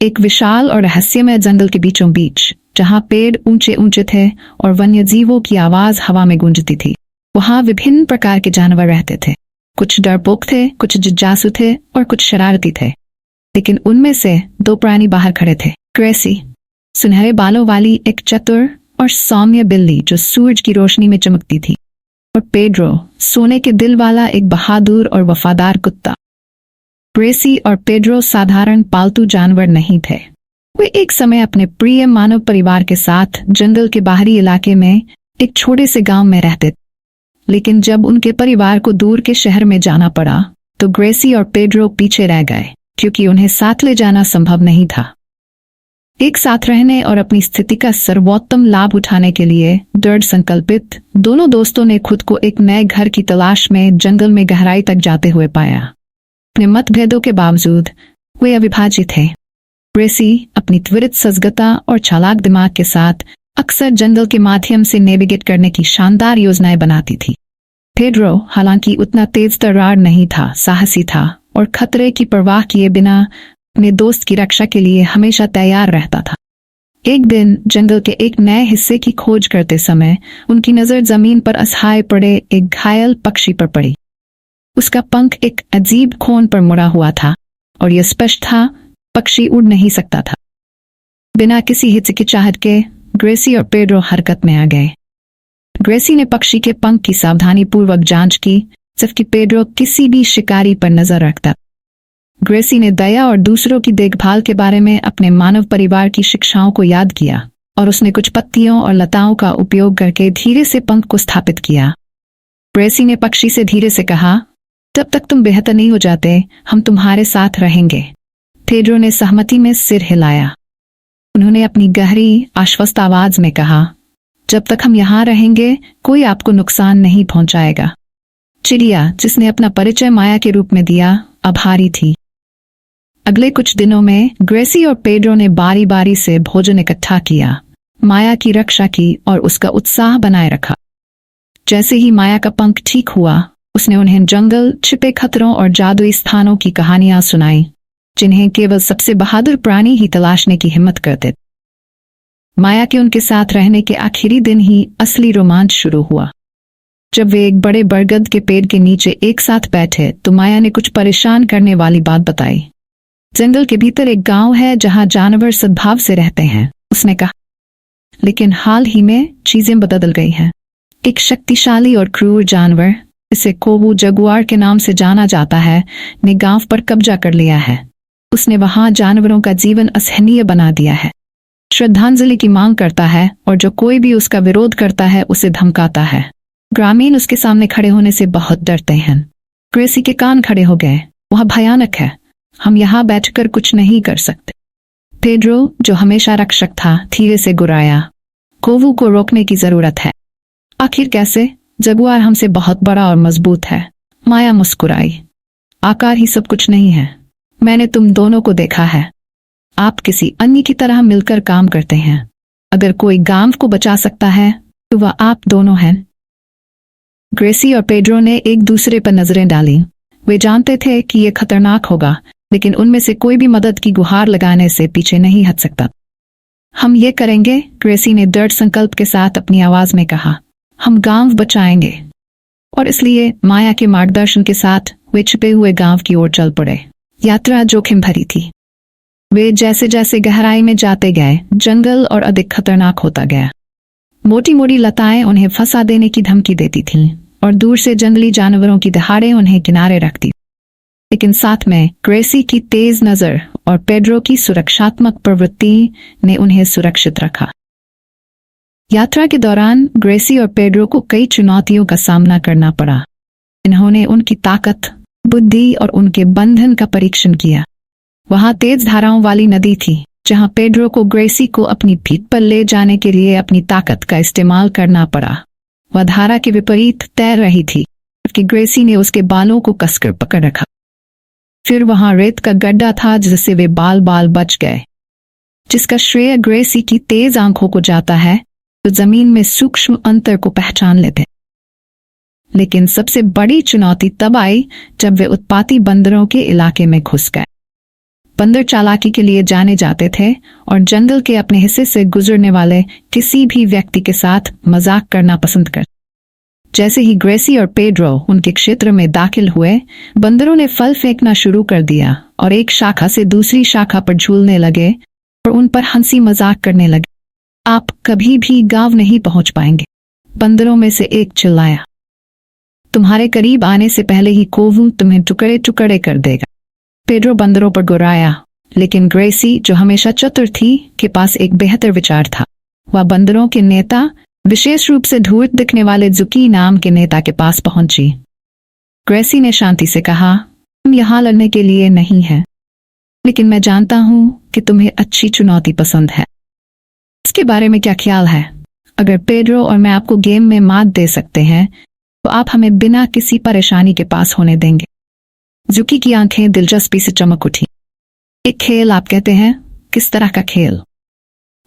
एक विशाल और रहस्यमय जंगल के बीचों बीच, जहां पेड़ ऊंचे ऊंचे थे और वन्यजीवों की आवाज हवा में गूंजती थी, वहां विभिन्न प्रकार के जानवर रहते थे। कुछ डरपोक थे, कुछ जिज्ञासु थे और कुछ शरारती थे। लेकिन उनमें से दो प्राणी बाहर खड़े थे। ग्रेसी, सुनहरे बालों वाली एक चतुर और सौम्य बिल्ली जो सूरज की रोशनी में चमकती थी, और पेड्रो, सोने के दिल वाला एक बहादुर और वफादार कुत्ता। ग्रेसी और पेड्रो साधारण पालतू जानवर नहीं थे। वे एक समय अपने प्रिय मानव परिवार के साथ जंगल के बाहरी इलाके में एक छोटे से गांव में रहते। लेकिन जब उनके परिवार को दूर के शहर में जाना पड़ा, तो ग्रेसी और पेड्रो पीछे रह गए, क्योंकि उन्हें साथ ले जाना संभव नहीं था। एक साथ रहने और अपनी स्थिति का सर्वोत्तम लाभ उठाने के लिए दृढ़ संकल्पित दोनों दोस्तों ने खुद को एक नए घर की तलाश में जंगल में गहराई तक जाते हुए पाया। अपने मतभेदों के बावजूद वे अविभाजित थे। ग्रेसी अपनी त्वरित सजगता और चालाक दिमाग के साथ अक्सर जंगल के माध्यम से नेविगेट करने की शानदार योजनाएं बनाती थी। पेड्रो हालांकि उतना तेज तर्रार नहीं था, साहसी था और खतरे की परवाह किए बिना अपने दोस्त की रक्षा के लिए हमेशा तैयार रहता था। एक दिन जंगल के एक नए हिस्से की खोज करते समय उनकी नजर जमीन पर असहाय पड़े एक घायल पक्षी पर पड़ी। उसका पंख एक अजीब खोन पर मुड़ा हुआ था और यह स्पष्ट था, पक्षी उड़ नहीं सकता था। बिना किसी हिचकिचाहट के ग्रेसी और पेड्रो हरकत में आ गए। ग्रेसी ने पक्षी के पंख की सावधानीपूर्वक जांच की, जबकि पेड्रो किसी भी शिकारी पर नजर रखता। ग्रेसी ने दया और दूसरों की देखभाल के बारे में अपने मानव परिवार की शिक्षाओं को याद किया और उसने कुछ पत्तियों और लताओं का उपयोग करके धीरे से पंख को स्थापित किया। ग्रेसी ने पक्षी से धीरे से कहा, जब तक तुम बेहतर नहीं हो जाते, हम तुम्हारे साथ रहेंगे। पेड्रो ने सहमति में सिर हिलाया। उन्होंने अपनी गहरी, आश्वस्त आवाज में कहा, जब तक हम यहाँ रहेंगे, कोई आपको नुकसान नहीं पहुंचाएगा। चिड़िया, जिसने अपना परिचय माया के रूप में दिया, आभारी थी। अगले कुछ दिनों में ग्रेसी और पेड्रो ने बारी बारी से भोजन इकट्ठा किया, माया की रक्षा की और उसका उत्साह बनाए रखा। जैसे ही माया का पंख ठीक हुआ, उसने उन्हें जंगल, छिपे खतरों और जादुई स्थानों की कहानियां सुनाई, जिन्हें केवल सबसे बहादुर प्राणी ही तलाशने की हिम्मत करते। माया के उनके साथ रहने के आखिरी दिन ही असली रोमांच शुरू हुआ। जब वे एक बड़े बरगद के पेड़ के नीचे एक साथ बैठे, तो माया ने कुछ परेशान करने वाली बात बताई। जंगल के भीतर एक गांव है जहां जानवर सद्भाव से रहते हैं, उसने कहा। लेकिन हाल ही में चीजें बदल गई हैं। एक शक्तिशाली और क्रूर जानवर, इसे कोवू जगुआर के नाम से जाना जाता है, ने गांव पर कब्जा कर लिया है। उसने वहां जानवरों का जीवन असहनीय बना दिया है। श्रद्धांजलि की मांग करता है और जो कोई भी उसका विरोध करता है उसे धमकाता है। ग्रामीण उसके सामने खड़े होने से बहुत डरते हैं। ग्रेसी के कान खड़े हो गए। वह भयानक है, हम यहाँ बैठकर कुछ नहीं कर सकते। पेड्रो, जो हमेशा रक्षक था, धीरे से गुर्राया, कोवू को रोकने की जरूरत है। आखिर कैसे? जगुआर हमसे बहुत बड़ा और मजबूत है। माया मुस्कुराई। आकार ही सब कुछ नहीं है। मैंने तुम दोनों को देखा है। आप किसी अन्य की तरह मिलकर काम करते हैं। अगर कोई गांव को बचा सकता है, तो वह आप दोनों हैं। ग्रेसी और पेड्रो ने एक दूसरे पर नजरें डाली। वे जानते थे कि यह खतरनाक होगा, लेकिन उनमें से कोई भी मदद की गुहार लगाने से पीछे नहीं हट सकता। हम ये करेंगे, ग्रेसी ने दृढ़ संकल्प के साथ अपनी आवाज में कहा। हम गांव बचाएंगे। और इसलिए माया के मार्गदर्शन के साथ वे छिपे हुए गांव की ओर चल पड़े। यात्रा जोखिम भरी थी। वे जैसे जैसे गहराई में जाते गए, जंगल और अधिक खतरनाक होता गया। मोटी मोटी लताएं उन्हें फंसा देने की धमकी देती थीं और दूर से जंगली जानवरों की दहाड़ें उन्हें किनारे रखती। लेकिन साथ में ग्रेसी की तेज नजर और पेड्रो की सुरक्षात्मक प्रवृत्ति ने उन्हें सुरक्षित रखा। यात्रा के दौरान ग्रेसी और पेड्रो को कई चुनौतियों का सामना करना पड़ा। इन्होंने उनकी ताकत, बुद्धि और उनके बंधन का परीक्षण किया। वहां तेज धाराओं वाली नदी थी, जहां पेड्रो को ग्रेसी को अपनी पीठ पर ले जाने के लिए अपनी ताकत का इस्तेमाल करना पड़ा। वह धारा के विपरीत तैर रही थी, जबकि ग्रेसी ने उसके बालों को कसकर पकड़ रखा। फिर वहां रेत का गड्ढा था, जिससे वे बाल बाल बच गए। जिसका श्रेय ग्रेसी की तेज आंखों को जाता है, तो जमीन में सूक्ष्म अंतर को पहचान लेते। लेकिन सबसे बड़ी चुनौती तब आई जब वे उत्पाती बंदरों के इलाके में घुस गए। बंदर चालाकी के लिए जाने जाते थे और जंगल के अपने हिस्से से गुजरने वाले किसी भी व्यक्ति के साथ मजाक करना पसंद करते। जैसे ही ग्रेसी और पेड्रो उनके क्षेत्र में दाखिल हुए, बंदरों ने फल फेंकना शुरू कर दिया और एक शाखा से दूसरी शाखा पर झूलने लगे और उन पर हंसी मजाक करने लगे। आप कभी भी गांव नहीं पहुंच पाएंगे, बंदरों में से एक चिल्लाया। तुम्हारे करीब आने से पहले ही कोवू तुम्हें टुकड़े टुकड़े कर देगा। पेड्रो बंदरों पर गुर्राया, लेकिन ग्रेसी, जो हमेशा चतुर थी, के पास एक बेहतर विचार था। वह बंदरों के नेता, विशेष रूप से धूर्त दिखने वाले जुकी नाम के नेता के पास पहुंची। ग्रेसी ने शांति से कहा, तुम यहाँ लड़ने के लिए नहीं है, लेकिन मैं जानता हूं कि तुम्हें अच्छी चुनौती पसंद है। इसके बारे में क्या ख्याल है? अगर पेड्रो और मैं आपको गेम में मात दे सकते हैं तो आप हमें बिना किसी परेशानी के पास होने देंगे। जुकी की आंखें दिलचस्पी से चमक उठी। एक खेल आप कहते हैं? किस तरह का खेल?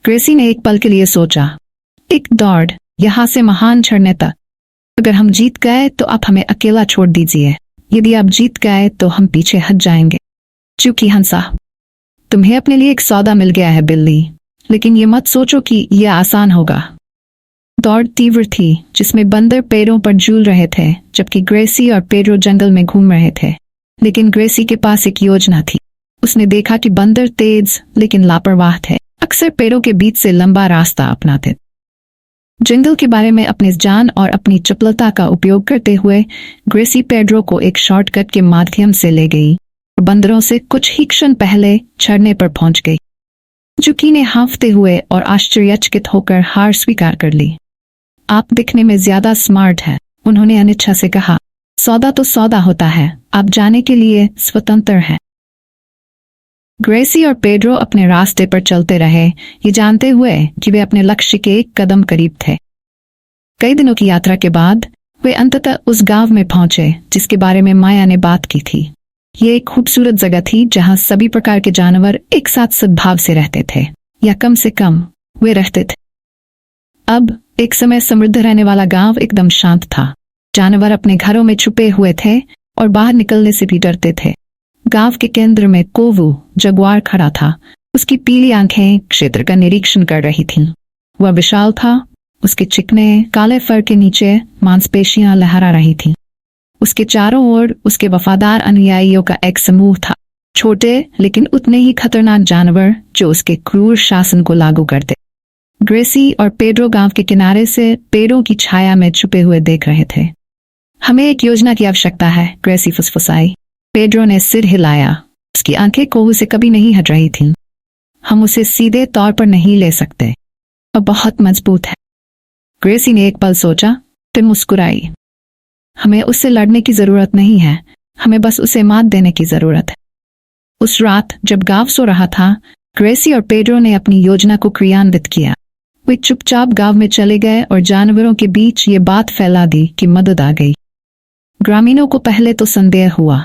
ग्रेसी ने एक पल के लिए सोचा। एक दौड़, यहां से महान झरने तक। अगर हम जीत गए तो आप हमें अकेला छोड़ दीजिए, यदि आप जीत गए तो हम पीछे हट जाएंगे। जुकी हंसा। तुम्हें अपने लिए एक सौदा मिल गया है बिल्ली, लेकिन ये मत सोचो कि यह आसान होगा। दौड़ तीव्र थी, जिसमें बंदर पैरों पर झूल रहे थे जबकि ग्रेसी और पेड्रो जंगल में घूम रहे थे। लेकिन ग्रेसी के पास एक योजना थी। उसने देखा कि बंदर तेज लेकिन लापरवाह थे, अक्सर पेड़ों के बीच से लंबा रास्ता अपनाते। जंगल के बारे में अपने जान और अपनी चपलता का उपयोग करते हुए ग्रेसी पेड्रो को एक शॉर्टकट के माध्यम से ले गई और बंदरों से कुछ ही क्षण पहले झरने पर पहुंच गई। जुकी ने हाँफते हुए और आश्चर्यचकित होकर हार स्वीकार कर ली। आप दिखने में ज्यादा स्मार्ट हैं, उन्होंने अनिच्छा से कहा। सौदा तो सौदा होता है, आप जाने के लिए स्वतंत्र हैं। ग्रेसी और पेड्रो अपने रास्ते पर चलते रहे, ये जानते हुए कि वे अपने लक्ष्य के एक कदम करीब थे। कई दिनों की यात्रा के बाद वे अंततः उस गांव में पहुंचे जिसके बारे में माया ने बात की थी। ये एक खूबसूरत जगह थी जहां सभी प्रकार के जानवर एक साथ सद्भाव से रहते थे, या कम से कम वे रहते थे। अब एक समय समृद्ध रहने वाला गांव एकदम शांत था। जानवर अपने घरों में छुपे हुए थे और बाहर निकलने से भी डरते थे। गांव के केंद्र में कोवू जगुआर खड़ा था। उसकी पीली आंखें क्षेत्र का निरीक्षण कर रही थीं। वह विशाल था, उसके चिकने काले फर के नीचे मांसपेशियां लहरा रही थीं। उसके चारों ओर उसके वफादार अनुयायियों का एक समूह था, छोटे लेकिन उतने ही खतरनाक जानवर जो उसके क्रूर शासन को लागू करते। ग्रेसी और पेड्रो गांव के किनारे से पेड़ों की छाया में छुपे हुए देख रहे थे। हमें एक योजना की आवश्यकता है, ग्रेसी फुसफुसाई। पेड्रो ने सिर हिलाया। उसकी आंखें कोवू से कभी नहीं हट रही थीं। हम उसे सीधे तौर पर नहीं ले सकते, और बहुत मजबूत है। ग्रेसी ने एक पल सोचा, फिर मुस्कुराई। हमें उससे लड़ने की जरूरत नहीं है, हमें बस उसे मात देने की जरूरत है। उस रात जब गांव सो रहा था, ग्रेसी और पेड्रो ने अपनी योजना को क्रियान्वित किया। वे चुपचाप गांव में चले गए और जानवरों के बीच ये बात फैला दी कि मदद आ गई। ग्रामीणों को पहले तो संदेह हुआ,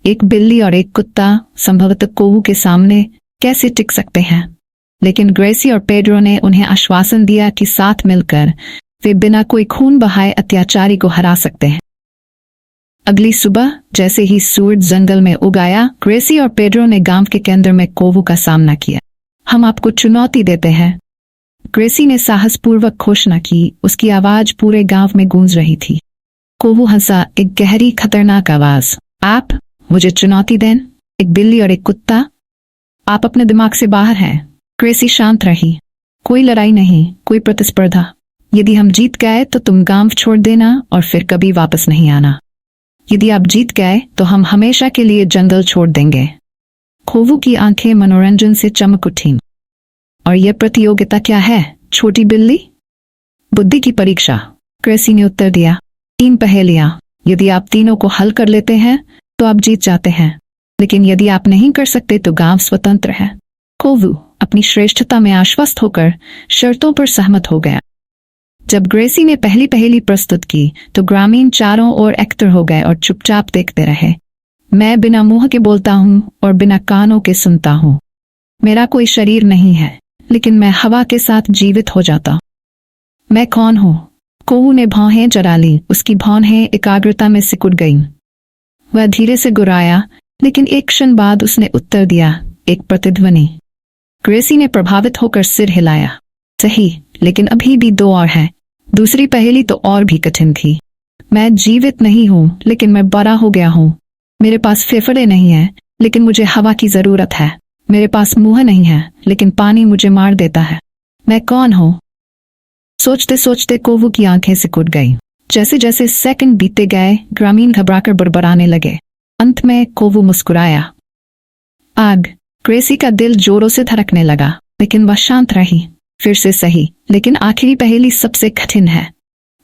एक बिल्ली और एक कुत्ता संभवतः कोवू के सामने कैसे टिक सकते हैं, लेकिन ग्रेसी और पेड्रो ने उन्हें आश्वासन दिया कि साथ मिलकर वे बिना कोई खून बहाए अत्याचारी को हरा सकते हैं। अगली सुबह जैसे ही सूरज जंगल में उगाया, ग्रेसी और पेड्रो ने गांव के केंद्र में कोवू का सामना किया। हम आपको चुनौती देते हैं, ग्रेसी ने साहसपूर्वक घोषणा की। उसकी आवाज पूरे गांव में गूंज रही थी। कोवू हंसा, एक गहरी खतरनाक आवाज। आप मुझे चुनौती दें? एक बिल्ली और एक कुत्ता? आप अपने दिमाग से बाहर हैं। ग्रेसी शांत रही। कोई लड़ाई नहीं, कोई प्रतिस्पर्धा। यदि हम जीत गए तो तुम गांव छोड़ देना और फिर कभी वापस नहीं आना। यदि आप जीत गए तो हम हमेशा के लिए जंगल छोड़ देंगे। कोवू की आंखें मनोरंजन से चमक उठीं। और यह प्रतियोगिता क्या है, छोटी बिल्ली? बुद्धि की परीक्षा, ग्रेसी ने उत्तर दिया। 3 पहेलियां। यदि आप तीनों को हल कर लेते हैं तो आप जीत जाते हैं, लेकिन यदि आप नहीं कर सकते तो गांव स्वतंत्र है। कोवू अपनी श्रेष्ठता में आश्वस्त होकर शर्तों पर सहमत हो गया। जब ग्रेसी ने पहली पहेली प्रस्तुत की तो ग्रामीण चारों ओर एकत्र हो गए और चुपचाप देखते रहे। मैं बिना मुंह के बोलता हूं और बिना कानों के सुनता हूं। मेरा कोई शरीर नहीं है, लेकिन मैं हवा के साथ जीवित हो जाता। मैं कौन हूं? कोवू ने भौहें जरा ली। उसकी भौहें एकाग्रता में सिकुड़ गईं। वह धीरे से गुर्राया, लेकिन एक क्षण बाद उसने उत्तर दिया, एक प्रतिध्वनि। ग्रेसी ने प्रभावित होकर सिर हिलाया। सही, लेकिन अभी भी दो और हैं। दूसरी पहेली तो और भी कठिन थी। मैं जीवित नहीं हूँ, लेकिन मैं बड़ा हो गया हूँ। मेरे पास फेफड़े नहीं है, लेकिन मुझे हवा की जरूरत है। मेरे पास मुंह नहीं है, लेकिन पानी मुझे मार देता है। मैं कौन हूँ? सोचते सोचते कोवू की आंखें सिकुड़ गई। जैसे जैसे सेकंड बीतते गए, ग्रामीण घबराकर बड़बड़ाने लगे। अंत में कोवू मुस्कुराया। आग। ग्रेसी का दिल जोरों से धड़कने लगा, लेकिन वह शांत रही। फिर से सही, लेकिन आखिरी पहेली सबसे कठिन है।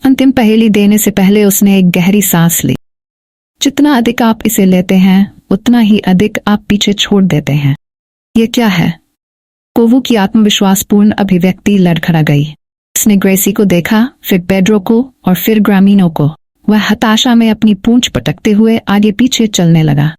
अंतिम पहेली देने से पहले उसने एक गहरी सांस ली। जितना अधिक आप इसे लेते हैं, उतना ही अधिक आप पीछे छोड़ देते हैं। ये क्या है? कोवू की आत्मविश्वासपूर्ण अभिव्यक्ति लड़खड़ा गई। उसने ग्रेसी को देखा, फिर पेड्रो को और फिर ग्रामीणों को। वह हताशा में अपनी पूंछ पटकते हुए आगे पीछे चलने लगा।